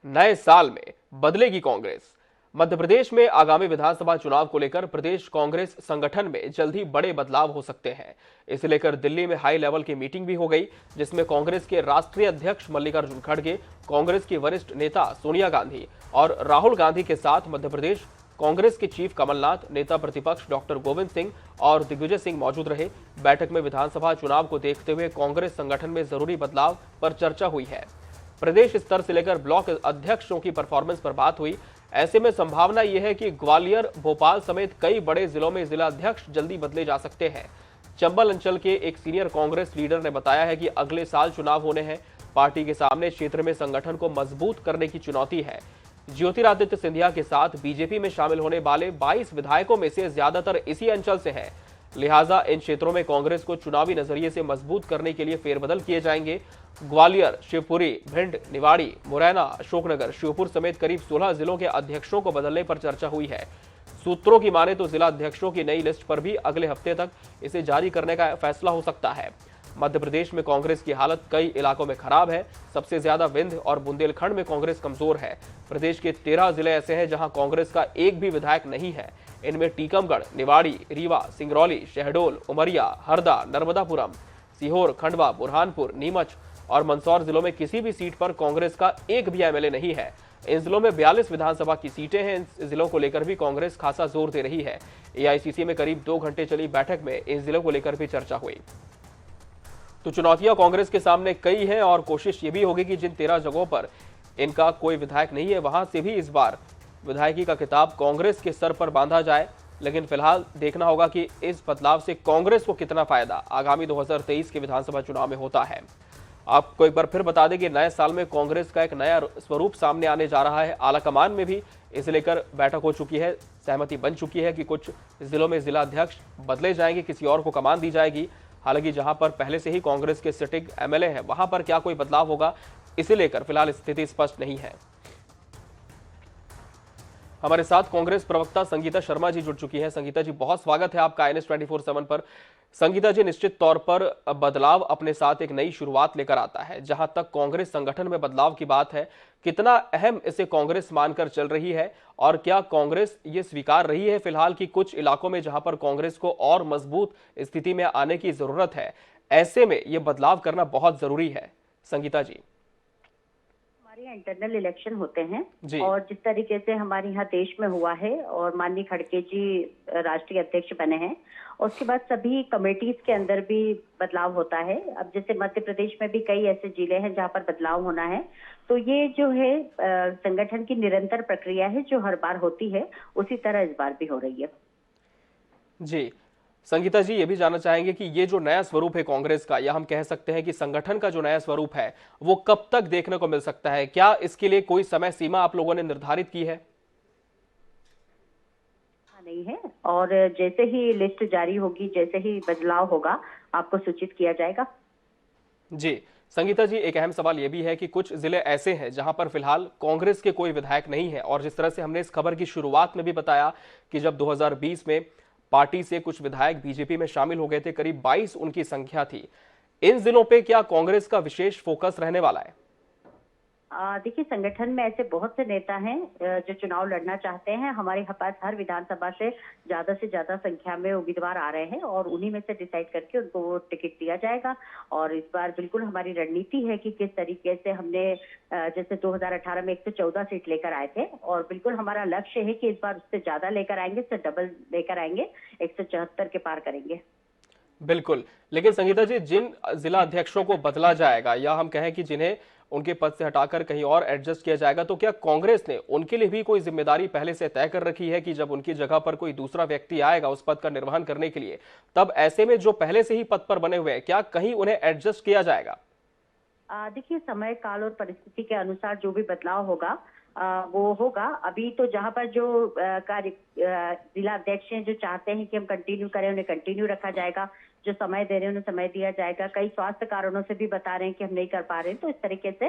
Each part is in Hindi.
नए साल में बदलेगी कांग्रेस। मध्य प्रदेश में आगामी विधानसभा चुनाव को लेकर प्रदेश कांग्रेस संगठन में जल्द ही बड़े बदलाव हो सकते हैं। इसे लेकर दिल्ली में हाई लेवल की मीटिंग भी हो गई, जिसमें कांग्रेस के राष्ट्रीय अध्यक्ष मल्लिकार्जुन खड़गे, कांग्रेस की वरिष्ठ नेता सोनिया गांधी और राहुल गांधी के साथ मध्य प्रदेश कांग्रेस के चीफ कमलनाथ, नेता प्रतिपक्ष डॉक्टर गोविंद सिंह और दिग्विजय सिंह मौजूद रहे। बैठक में विधानसभा चुनाव को देखते हुए कांग्रेस संगठन में जरूरी बदलाव पर चर्चा हुई है। प्रदेश स्तर से लेकर ब्लॉक अध्यक्षों की परफॉर्मेंस पर बात हुई। ऐसे में संभावना यह है कि ग्वालियर, भोपाल समेत कई बड़े जिलों में जिला अध्यक्ष जल्दी बदले जा सकते हैं। चंबल अंचल के एक सीनियर कांग्रेस लीडर ने बताया है कि अगले साल चुनाव होने हैं। पार्टी के सामने क्षेत्र में संगठन को मजबूत करने की चुनौती है। ज्योतिरादित्य सिंधिया के साथ बीजेपी में शामिल होने वाले 22 विधायकों में से ज्यादातर इसी अंचल से हैं। लिहाजा इन क्षेत्रों में कांग्रेस को चुनावी नजरिए से मजबूत करने के लिए फेरबदल किए जाएंगे। ग्वालियर, शिवपुरी, भिंड, निवाड़ी, मुरैना, अशोकनगर, श्योपुर समेत करीब 16 जिलों के अध्यक्षों को बदलने पर चर्चा हुई है। सूत्रों की माने तो जिला अध्यक्षों की नई लिस्ट पर भी अगले हफ्ते तक इसे जारी करने का फैसला हो सकता है। मध्य प्रदेश में कांग्रेस की हालत कई इलाकों में खराब है। सबसे ज्यादा विंध्य और बुंदेलखंड में कांग्रेस कमजोर है। प्रदेश के 13 जिले ऐसे हैं जहां कांग्रेस का एक भी विधायक नहीं है। इनमें टीकमगढ़, निवाड़ी, रीवा, सिंगरौली, शहडोल, उमरिया, हरदा, नर्मदापुरम, सीहोर, खंडवा, बुरहानपुर, नीमच और मंदसौर जिलों में किसी भी सीट पर कांग्रेस का एक भी एमएलए नहीं है। इन जिलों में 42 विधानसभा की सीटें हैं। इन जिलों को लेकर भी कांग्रेस खासा जोर दे रही है। एआईसीसी में करीब 2 घंटे चली बैठक में इन जिलों को लेकर भी चर्चा हुई। तो चुनौतियां कांग्रेस के सामने कई हैं और कोशिश ये भी होगी कि जिन 13 जगहों पर इनका कोई विधायक नहीं है, वहां से भी इस बार विधायकी का खिताब कांग्रेस के सर पर बांधा जाए। लेकिन फिलहाल देखना होगा कि इस बदलाव से कांग्रेस को कितना फायदा आगामी 2023 के विधानसभा चुनाव में होता है। आपको एक बार फिर बता दें कि नए साल में कांग्रेस का एक नया स्वरूप सामने आने जा रहा है। आलाकमान में भी इसे लेकर बैठक हो चुकी है, सहमति बन चुकी है कि कुछ जिलों में जिला अध्यक्ष बदले जाएंगे, किसी और को कमान दी जाएगी। हालांकि जहां पर पहले से ही कांग्रेस के सिटिंग एमएलए हैं, वहां पर क्या कोई बदलाव होगा, इसे लेकर फिलहाल स्थिति स्पष्ट नहीं है। हमारे साथ कांग्रेस प्रवक्ता संगीता शर्मा जी जुड़ चुकी हैं। संगीता जी, बहुत स्वागत है आपका INS 24/7 पर। संगीता जी, निश्चित तौर पर बदलाव अपने साथ एक नई शुरुआत लेकर आता है। जहां तक कांग्रेस संगठन में बदलाव की बात है, कितना अहम इसे कांग्रेस मानकर चल रही है और क्या कांग्रेस ये स्वीकार रही है फिलहाल कि कुछ इलाकों में जहां पर कांग्रेस को और मजबूत स्थिति में आने की जरूरत है, ऐसे में ये बदलाव करना बहुत जरूरी है? संगीता जी, हमारे यहाँ इंटरनल इलेक्शन होते हैं जी और जिस तरीके से हमारे यहाँ देश में हुआ है और माननीय खड़गे जी राष्ट्रीय अध्यक्ष बने हैं, और उसके बाद सभी कमेटीज के अंदर भी बदलाव होता है। अब जैसे मध्य प्रदेश में भी कई ऐसे जिले हैं जहाँ पर बदलाव होना है, तो ये जो है संगठन की निरंतर प्रक्रिया है जो हर बार होती है, उसी तरह इस बार भी हो रही है। जी संगीता जी, ये भी जानना चाहेंगे कि ये जो नया स्वरूप है कांग्रेस का, या हम कह सकते हैं कि संगठन का जो नया स्वरूप है, वो कब तक देखने को मिल सकता है? क्या इसके लिए कोई समय सीमा आप लोगों ने निर्धारित की है? नहीं है, और जैसे ही लिस्ट जारी होगी, जैसे ही बदलाव होगा, आपको सूचित किया जाएगा। जी संगीता जी, एक अहम सवाल यह भी है कि कुछ जिले ऐसे हैं जहां पर फिलहाल कांग्रेस के कोई विधायक नहीं है, और जिस तरह से हमने इस खबर की शुरुआत में भी बताया कि जब 2020 में पार्टी से कुछ विधायक बीजेपी में शामिल हो गए थे, करीब 22 उनकी संख्या थी। इन जिलों पे क्या कांग्रेस का विशेष फोकस रहने वाला है? देखिए, संगठन में ऐसे बहुत से नेता हैं जो चुनाव लड़ना चाहते हैं। हमारे पास हर विधानसभा से ज्यादा संख्या में उम्मीदवार आ रहे हैं और उन्हीं में से डिसाइड करके उनको वो टिकट दिया जाएगा। और इस बार बिल्कुल हमारी रणनीति है कि किस तरीके से हमने जैसे 2018 में 114 सीट लेकर आए थे, और बिल्कुल हमारा लक्ष्य है कि इस बार उससे ज्यादा लेकर आएंगे, उससे डबल लेकर आएंगे, 174 के पार करेंगे। बिल्कुल, लेकिन संगीता जी, जिन जिला अध्यक्षों को बदला जाएगा, या हम कहें कि जिन्हें उनके पद से हटाकर कहीं और एडजस्ट किया जाएगा, तो क्या कांग्रेस ने उनके लिए भी कोई जिम्मेदारी पहले से तय कर रखी है कि जब उनकी जगह पर कोई दूसरा व्यक्ति आएगा उस पद का निर्वहन करने के लिए, तब ऐसे में जो पहले से ही पद पर बने हुए हैं, क्या कहीं उन्हें एडजस्ट किया जाएगा? देखिए, समय काल और परिस्थिति के अनुसार जो भी बदलाव होगा वो होगा। अभी तो जहाँ पर जो कार्य जिला अध्यक्ष हैं जो चाहते हैं कि हम कंटिन्यू करें, उन्हें कंटिन्यू रखा जाएगा। जो समय दे रहे हैं उन्हें समय दिया जाएगा। कई स्वास्थ्य कारणों से भी बता रहे हैं कि हम नहीं कर पा रहे हैं, तो इस तरीके से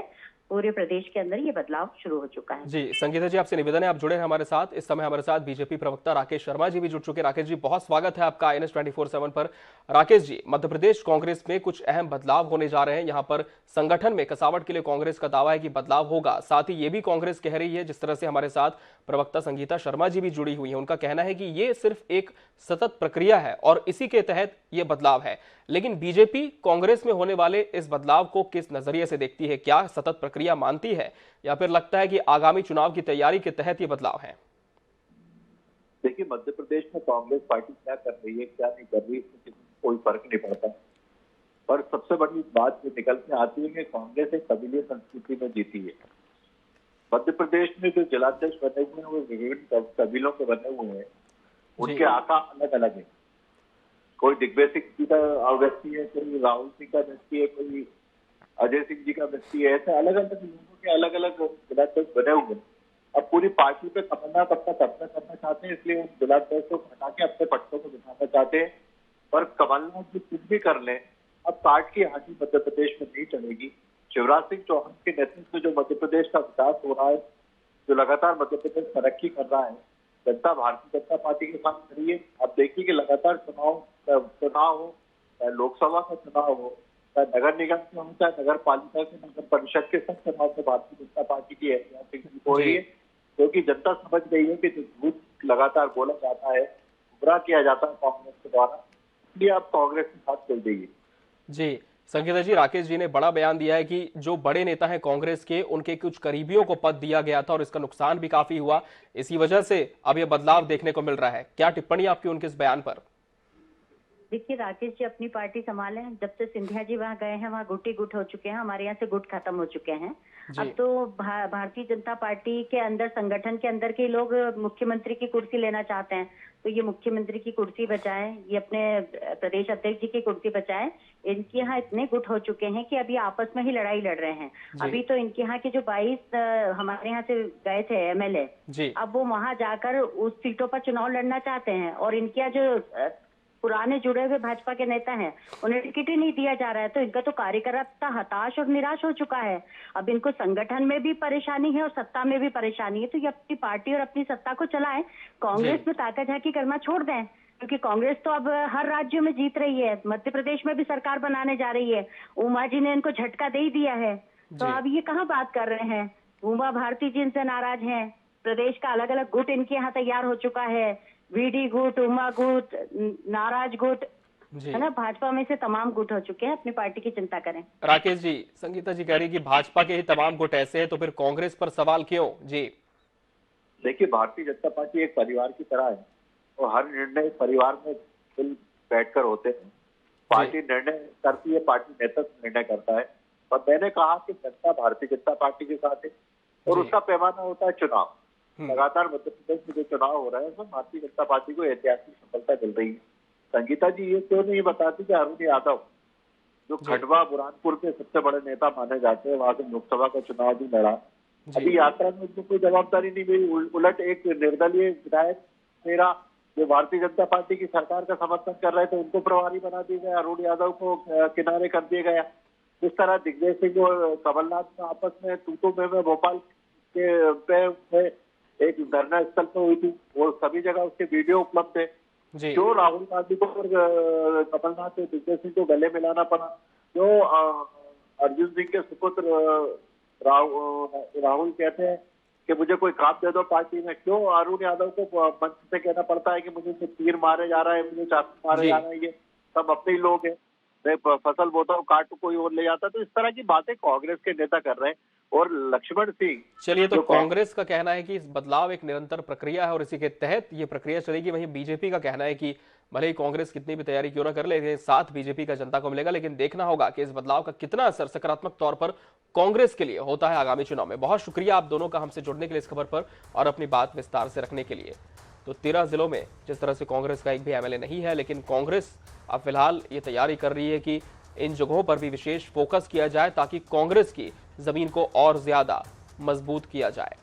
पूरे प्रदेश के अंदर ये बदलाव शुरू हो चुका है। जी संगीता जी, आपसे निवेदन है आप जुड़े हैं हमारे साथ। इस समय हमारे साथ बीजेपी प्रवक्ता राकेश शर्मा जी भी जुड़ चुके हैं। राकेश जी, बहुत स्वागत है आपका INS 24/7 पर। राकेश जी, मध्य प्रदेश कांग्रेस में कुछ अहम बदलाव होने जा रहे हैं। यहाँ पर संगठन में कसावट के लिए कांग्रेस का दावा है कि बदलाव होगा। साथ ही ये भी कांग्रेस कह रही है, जिस तरह से हमारे साथ प्रवक्ता संगीता शर्मा जी भी जुड़ी हुई है, उनका कहना है कि ये सिर्फ एक सतत प्रक्रिया है और इसी के तहत ये बदलाव है। लेकिन बीजेपी कांग्रेस में होने वाले इस बदलाव को किस नजरिए से देखती है? क्या सतत प्रक्रिया मानती है या फिर लगता है कि आगामी चुनाव की तैयारी के तहत ये बदलाव है? देखिए, मध्य प्रदेश में कांग्रेस पार्टी क्या कर रही है, क्या नहीं कर रही, इसमें किसी को कोई फर्क नहीं पड़ता। पर सबसे बड़ी बात जो निकल के आती है कि कांग्रेस एक कबीले संस्कृति में जीती है। मध्य प्रदेश में जो जिलाध्यक्ष बने हुए हैं वो विभिन्न कबीलों के बने हुए हैं। उनके आका अलग अलग है। कोई दिग्विजय सिंह जी का व्यक्ति है, कोई राहुल सिंह का व्यक्ति है, कोई अजय सिंह जी का व्यक्ति है। ऐसे अलग अलग लोगों के अलग अलग जिलाध्यक्ष बने हुए हैं। अब पूरी पार्टी पे कमलनाथ अपना कब्जा करना चाहते हैं, इसलिए उन जिलाध्यक्ष को हटा के अपने पट्टों को बिठाना चाहते हैं। और कमलनाथ जी कुछ भी कर लें, अब काट की हाथी मध्य प्रदेश में नहीं चलेगी। शिवराज सिंह चौहान के नेतृत्व में जो मध्य प्रदेश का विकास हो रहा है, जो लगातार मध्य प्रदेश तरक्की कर रहा है, जनता भारतीय जनता पार्टी के साथ खड़ी है। अब देखिए कि लगातार चुनाव हो, चाहे लोकसभा का चुनाव हो, चाहे नगर निगम के हो, चाहे नगर पालिका के, नगर परिषद के, सब चुनाव में भारतीय जनता पार्टी की ऐतिहासिक जीत हो रही है। क्योंकि जनता समझ गई है कि जो झूठ लगातार बोला जाता है, गुमराह किया जाता है कांग्रेस के द्वारा, इसलिए अब कांग्रेस के साथ चल रही है। जी संगीता जी, राकेश जी ने बड़ा बयान दिया है कि जो बड़े नेता हैं कांग्रेस के, उनके कुछ करीबियों को पद दिया गया था और इसका नुकसान भी काफी हुआ। इसी वजह से अब ये बदलाव देखने को मिल रहा है। क्या टिप्पणी आपकी उनके इस बयान पर? देखिए, राकेश जी अपनी पार्टी संभाले। जब से सिंधिया जी वहाँ गए हैं, वहाँ गुट गुट हो चुके हैं। हमारे यहाँ से गुट खत्म हो चुके हैं। अब तो भारतीय जनता पार्टी के अंदर, संगठन के अंदर के लोग मुख्यमंत्री की कुर्सी लेना चाहते हैं। तो ये मुख्यमंत्री की कुर्सी बचाएं, ये अपने प्रदेश अध्यक्ष जी की कुर्सी बचाएं। इनके यहाँ इतने गुट हो चुके हैं कि अभी आपस में ही लड़ाई लड़ रहे हैं। अभी तो इनके यहाँ के जो 22 हमारे यहाँ से गए थे MLA, अब वो वहां जाकर उस सीटों पर चुनाव लड़ना चाहते हैं। और इनके यहाँ जो पुराने जुड़े हुए भाजपा के नेता हैं, उन्हें टिकट ही नहीं दिया जा रहा है। तो इनका तो कार्यकर्ता हताश और निराश हो चुका है। अब इनको संगठन में भी परेशानी है और सत्ता में भी परेशानी है। तो ये अपनी पार्टी और अपनी सत्ता को चलाएं, कांग्रेस में ताका झाकी करना छोड़ दें। क्योंकि कांग्रेस तो अब हर राज्य में जीत रही है, मध्य प्रदेश में भी सरकार बनाने जा रही है। उमा जी ने इनको झटका दे ही दिया है। तो अब ये कहाँ बात कर रहे हैं? उमा भारती जी इनसे नाराज हैं। प्रदेश का अलग अलग गुट इनके यहाँ तैयार हो चुका है। VD गुट, उमा गुट, नाराज गुट, है ना, भाजपा में से तमाम गुट हो चुके हैं। अपनी पार्टी की चिंता करें। राकेश जी, संगीता जी कह रही कि भाजपा के ही तमाम गुट ऐसे हैं, तो फिर कांग्रेस पर सवाल क्यों? जी देखिए, भारतीय जनता पार्टी एक परिवार की तरह है और हर निर्णय परिवार में मिल बैठकर होते हैं। पार्टी निर्णय करती है, पार्टी नेतृत्व निर्णय करता है। और मैंने कहा कि जनता भारतीय जनता पार्टी के साथ है और उसका पैमाना होता है चुनाव। लगातार मध्य प्रदेश में जो चुनाव हो रहा है उसमें भारतीय जनता पार्टी को ऐतिहासिक सफलता मिल रही है। संगीता जी ये क्यों नहीं बताती कि अरुण यादव जो खंडवा बुरहानपुर के सबसे बड़े नेता माने जाते हैं, वहां से लोकसभा का चुनाव भी लड़ा, अभी यात्रा में उनको कोई जवाबदारी नहीं मिली। उलट एक निर्दलीय विधायक मेरा जो भारतीय जनता पार्टी की सरकार का समर्थन कर रहे थे, उनको प्रभारी बना दिया गया, अरुण यादव को किनारे कर दिया गया। इस तरह दिग्विजय सिंह और कमलनाथ में आपस में तूतू में भोपाल के पे एक धरना स्थल पर हुई थी, वो सभी जगह उसके वीडियो उपलब्ध है। जो राहुल गांधी को और कमलनाथ और दिग्विजय सिंह को गले मिलाना पड़ा, जो अर्जुन सिंह के सुपुत्र राहुल कहते हैं कि मुझे कोई काम दे दो पार्टी में, क्यों अरुण यादव को मंच से कहना पड़ता है कि मुझे तीर मारे जा रहा है, मुझे चाकू मारे जा रहा है? ये सब अपने ही लोग हैं। मैं फसल बोता हूँ, काट कोई और ले जाता। तो इस तरह की बातें कांग्रेस के नेता कर रहे हैं। और लक्ष्मण सिंह, चलिए, तो कांग्रेस का कहना है कि इस बदलाव एक निरंतर प्रक्रिया है और इसी के तहत ये प्रक्रिया चलेगी। वहीं बीजेपी का कहना है कि भले ही कांग्रेस कितनी भी तैयारी क्यों ना कर ले, साथ बीजेपी का जनता को मिलेगा। लेकिन देखना होगा कि इस बदलाव का कितना असर सकारात्मक तौर पर कांग्रेस के लिए होता है आगामी चुनाव में। बहुत शुक्रिया आप दोनों का हमसे जुड़ने के लिए इस खबर पर और अपनी बात विस्तार से रखने के लिए। तो 13 जिलों में जिस तरह से कांग्रेस का एक भी MLA नहीं है, लेकिन कांग्रेस अब फिलहाल ये तैयारी कर रही है कि इन जगहों पर भी विशेष फोकस किया जाए ताकि कांग्रेस की जमीन को और ज्यादा मजबूत किया जाए।